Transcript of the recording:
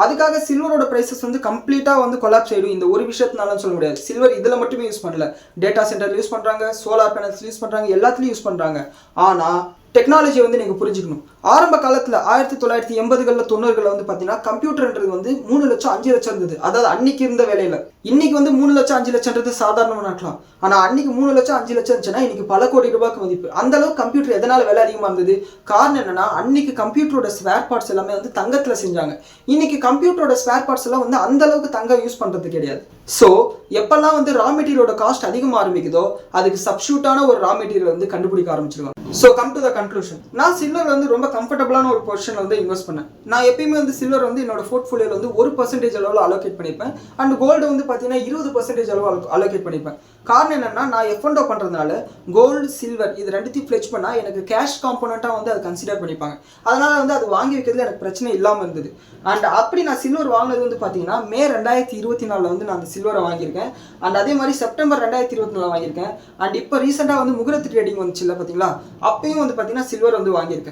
அதுக்காக சில்வரோட ப்ரைஸஸ் வந்து கம்ப்ளீட்டாக வந்து கொலாப்ஸ் ஆகிடும் இந்த ஒரு விஷயத்தினாலும் சொல்ல முடியாது. சில்வர் இதில் மட்டுமே யூஸ் பண்ணல, டேட்டா சென்டர் யூஸ் பண்ணுறாங்க, சோலார் பேனல்ஸ் யூஸ் பண்ணுறாங்க, எல்லாத்துலேயும் யூஸ் பண்ணுறாங்க. ஆனால் டெக்னாலஜியை வந்து நீங்கள் புரிஞ்சுக்கணும். ஆரம்ப காலத்தில் 1980களில் 90களில் வந்து பார்த்தீங்கன்னா கம்ப்யூட்டர்ன்றது வந்து 3 லட்சம் 5 லட்சம் இருந்தது. அதாவது அன்னைக்கு இருந்த வேலையில். இன்னைக்கு வந்து 3 லட்சம் 5 லட்சம்ன்றது சாதாரணமாக நடக்கலாம். ஆனால் அன்னைக்கு 3 லட்சம் 5 லட்சம் இருந்துச்சுன்னா இன்னைக்கு பல கோடி ரூபாய்க்கு மதிப்பு. அந்த அளவுக்கு கம்ப்யூட்டர் எதனால் விலை அதிகமாக இருந்தது? காரணம் என்னன்னா, அன்னைக்கு கம்ப்யூட்டரோட ஸ்பேர் பார்ட்ஸ் எல்லாமே வந்து தங்கத்தில் செஞ்சாங்க. இன்னைக்கு கம்ப்யூட்டரோட ஸ்பேர் பார்ட்ஸ் எல்லாம் வந்து அந்த அளவுக்கு தங்கம் யூஸ் பண்ணுறது கிடையாது. ஸோ எப்பெல்லாம் வந்து ரா மெட்டீரியலோட காஸ்ட் அதிகமாக ஆரம்பிக்குதோ அதுக்கு சப்ஸ்டியூட்டான ஒரு ரா மெட்டீரியல் வந்து கண்டுபிடிக்க ஆரம்பிச்சிருவாங்க. So come to the conclusion. நான் சில்வர் வந்து ரொம்ப கம்ஃபர்டபுளான ஒரு பொசிஷனில் வந்து இன்வெஸ்ட் பண்ணேன். நான் எப்பயுமே வந்து சில்வர் வந்து என்னோட போர்ட்ஃபோலியோவில் வந்து 1% அளவில் அலோகேட் பண்ணிப்பேன். அண்ட் கோல்டு வந்து பார்த்தீங்கன்னா 20% அளவு அலோகேட் பண்ணிப்பேன். காரணம் என்னன்னா, நான் F&O பண்ணுறதுனால கோல்டு சில்வர் இது ரெண்டுத்தையும் ஃப்ளெச் பண்ணால் எனக்கு கேஷ் காம்போனண்ட்டாக வந்து அதை கன்சிடர் பண்ணிப்பாங்க. அதனால் வந்து அது வாங்கி வைக்கிறதுல எனக்கு பிரச்சனை இல்லாமல் இருந்தது. அண்ட் அப்படி நான் சில்வர் வாங்கினது வந்து பார்த்தீங்கன்னா மே 2024 வந்து நான் அந்த சில்வரை வாங்கியிருக்கேன். அண்ட் அதே மாதிரி செப்டம்பர் 2024 வாங்கியிருக்கேன். அண்ட் இப்போ ரீசெண்டாக வந்து முகூர்த்த ட்ரேடிங் வந்துச்சு இல்லை பார்த்தீங்களா, அப்பயும் வந்து பார்த்தீங்கன்னா சில்வர் வந்து வாங்கியிருக்கேன்.